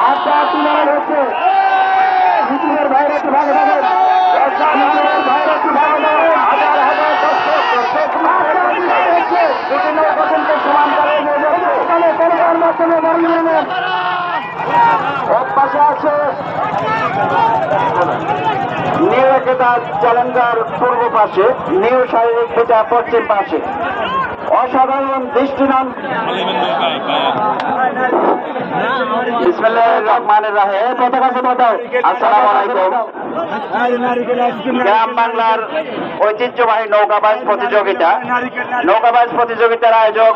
আড্ডা তুলার হচ্ছে মিছিলের বাইরে একটু ভাগে ভাগে বাইরে একটু ভাগে ভাগে হাজার হাজার দর্শক বিভিন্ন পর্যন্ত সমান করে করবার মাধ্যমে বাড়িয়ে নেন। এক পাশে আছে নিউ একেতা চ্যালেঞ্জার পূর্ব পাশে, নিউ শারীরিক পিতা পশ্চিম পাশে। অসাধারণ দৃষ্টিদান বিসমিল্লাহির রহমানির রহিম। পতাকা পতাকা আসসালামু আলাইকুম। গ্রাম বাংলার ঐতিহ্যবাহী নৌকাবাজ প্রতিযোগিতা, নৌকাবাজ প্রতিযোগিতার আয়োজক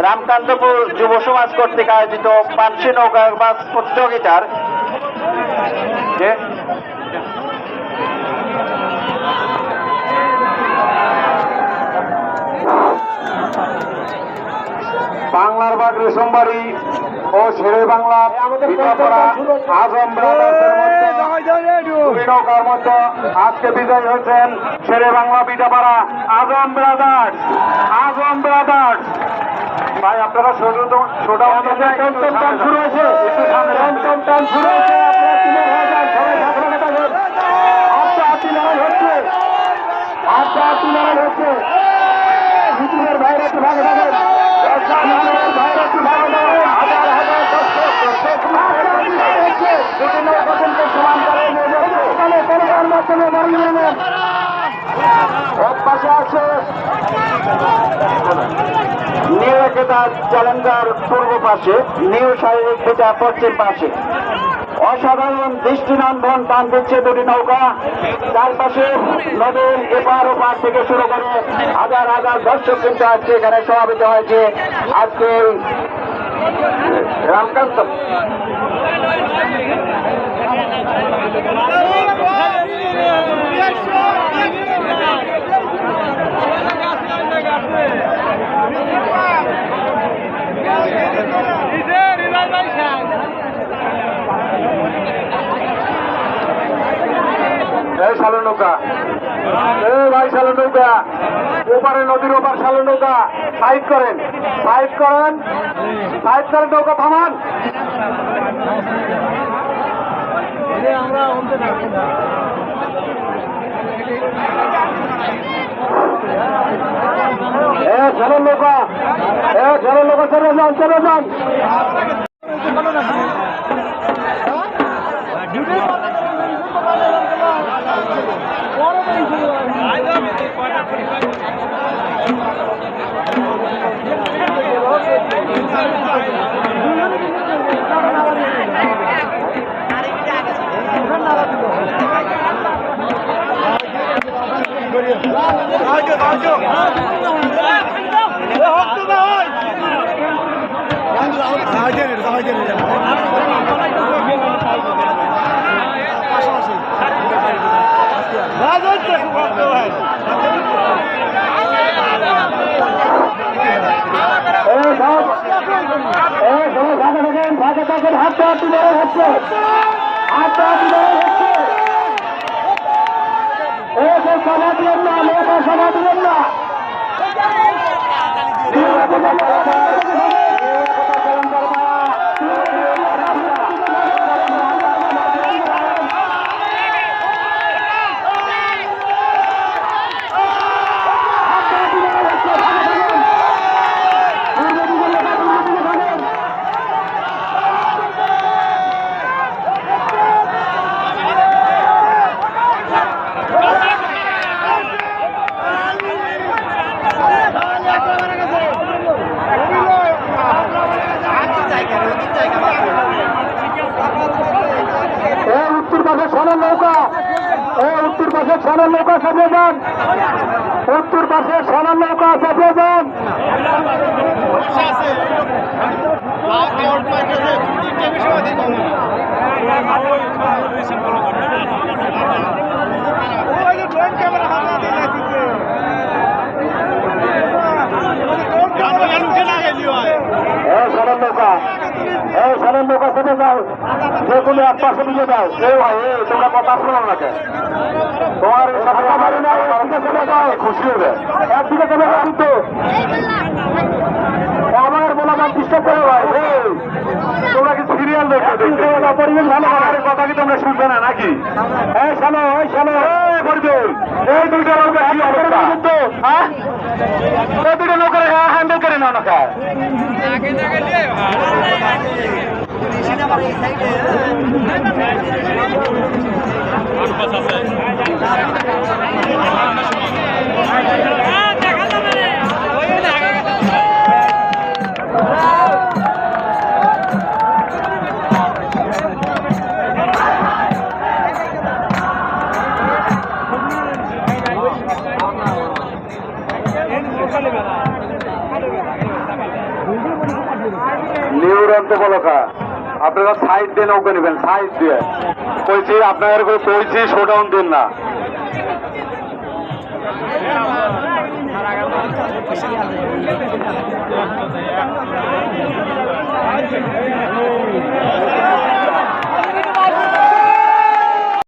রামকান্তপুর যুব সমাজ কর্তৃক আয়োজিত পানসি নৌকাবাজ প্রতিযোগিতার বাংলার বাগ রেশমবাড়ি ও শেরে বাংলা আজম ব্রাদার্সের মধ্যে দুই নৌকার মধ্যে আজকে বিজয়ী হয়েছেন শেরে বাংলা বিটাপাড়া আজম ব্রাদার্স। আজম ব্রাদার্স ভাই আপনারা শুরু হয়েছে, শুরু হয়েছে। মিছিলের বাইরে একটু ভাগে ভাগে বাইরে একটু ভাগে হাজার হাজার বিভিন্ন পর্যন্ত সমান করে করবার মাধ্যমে বাড়িয়ে নেন। এক পাশে আছে নিউ একেতা চ্যালেঞ্জার পূর্ব পাশে, নিউ শারীরিক পিতা পশ্চিম পাশে। অসাধারণ দৃষ্টিনন্দন টান দিচ্ছে দুটি নৌকা। চারপাশে নদীর এপার ওপার থেকে শুরু করে হাজার হাজার দর্শক কিন্তু আজকে এখানে সমাবেত হয়েছে। আজকে রামকান্ত শালু নৌকা, ভাই শালু নৌকা ওপারে নদীর ওপার শালু নৌকা সাইড করেন, সাইড করেন, সাইড করেন, নৌকা থামান। শালু নৌকা, শালু নৌকা চলে যান, চলে যান। হাতটা তুলে হচ্ছে, হাতটা তুলে হচ্ছে। সভা দিলেন না, মেয়েটা সভা দিলেন না। উত্তর পাশে সোনার নৌকা চাপে যান, উত্তর পাশে সোনার নৌকা চাপে যান। সোনার নৌকা, সোনার নৌকা চেপে যাও, যে কোনো এক পাশে নিয়ে যাও। তোমরা কথা শোনো না, তোমার খুশি হবে, একদিকে চলে যাও। কিন্তু আমার বলা ডিস্টার্ব করে ভাই, তোমরা কি সিরিয়াল পরিবেশ ভালো আমার কথা কি তোমরা শুনবে না নাকি? এই শালো এই দুইটা নৌকা কি অবস্থা? হ্যাঁ এই দুইটা নৌকা হ্যান্ডেল করে নাও না খায় নিউরন্ত বলকা আপনারা সাইড দিয়ে নৌকা নেবেন সাইড দিয়ে কইছি আপনাদের করে কইছি শোডাউন দিন না Thank you.